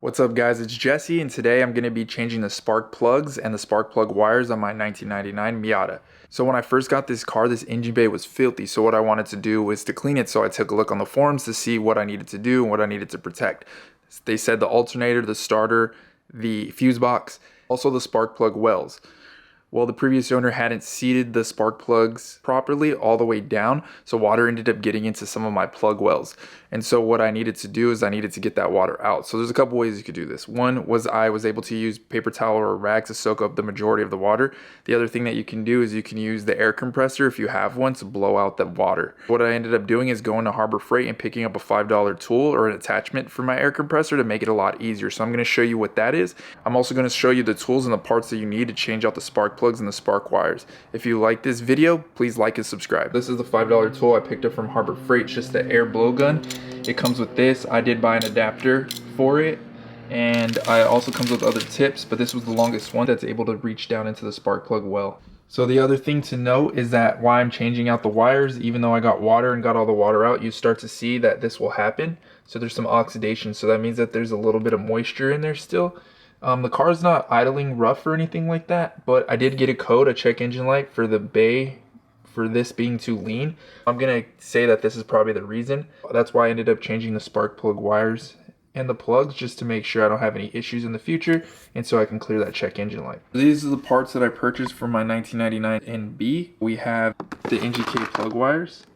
What's up guys, it's Jesse, and today I'm going to be changing the spark plugs and the spark plug wires on my 1999 Miata. So when I first got this car, this engine bay was filthy, so what I wanted to do was to clean it, so I took a look on the forums to see what I needed to do and what I needed to protect. They said the alternator, the starter, the fuse box, also the spark plug wells. Well, the previous owner hadn't seated the spark plugs properly all the way down, so water ended up getting into some of my plug wells. And so what I needed to do is I needed to get that water out. So there's a couple ways you could do this. One was I was able to use paper towel or a rag to soak up the majority of the water. The other thing that you can do is you can use the air compressor, if you have one, to blow out the water. What I ended up doing is going to Harbor Freight and picking up a $5 tool or an attachment for my air compressor to make it a lot easier. So I'm going to show you what that is. I'm also going to show you the tools and the parts that you need to change out the spark plugs and the spark wires. If you like this video, please like and subscribe. This is the $5 tool I picked up from Harbor Freight. It's just the air blow gun. It comes with this. I did buy an adapter for it, and it also comes with other tips, but this was the longest one that's able to reach down into the spark plug well. So the other thing to note is that while I'm changing out the wires, even though I got water and got all the water out, you start to see that this will happen. So there's some oxidation, so that means that there's a little bit of moisture in there still. The car's not idling rough or anything like that, but I did get a code, a check engine light for the bay for this being too lean. I'm gonna say that this is probably the reason. That's why I ended up changing the spark plug wires and the plugs, just to make sure I don't have any issues in the future, and so I can clear that check engine light. These are the parts that I purchased from my 1999 NB. We have the NGK plug wires.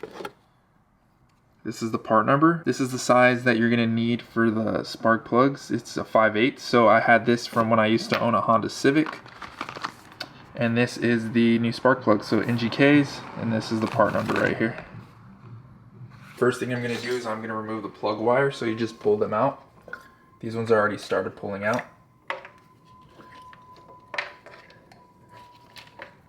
This is the part number. This is the size that you're gonna need for the spark plugs. It's a 5/8, so I had this from when I used to own a Honda Civic. And this is the new spark plug, so NGKs, and this is the part number right here. First thing I'm gonna do is I'm gonna remove the plug wire, so you just pull them out. These ones are already started pulling out.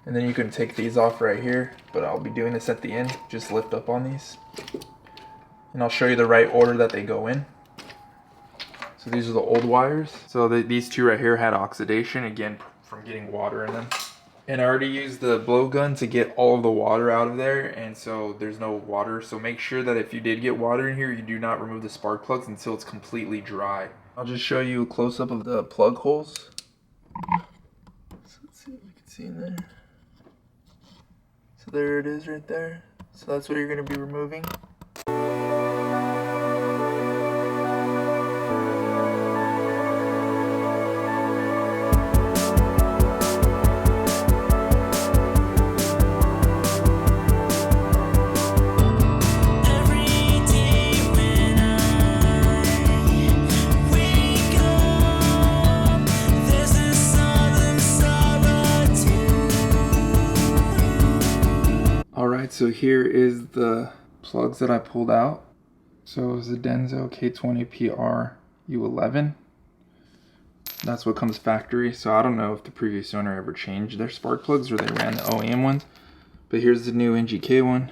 And then you can take these off right here, but I'll be doing this at the end. Just lift up on these. And I'll show you the right order that they go in. So these are the old wires. So these two right here had oxidation, again, from getting water in them. And I already used the blow gun to get all of the water out of there, and so there's no water. So make sure that if you did get water in here, you do not remove the spark plugs until it's completely dry. I'll just show you a close-up of the plug holes. So let's see if we can see in there. So there it is right there. So that's what you're going to be removing. Alright, so here is the plugs that I pulled out. So it was the Denso K20PR U11. That's what comes factory. So I don't know if the previous owner ever changed their spark plugs or they ran the OEM ones. But here's the new NGK one.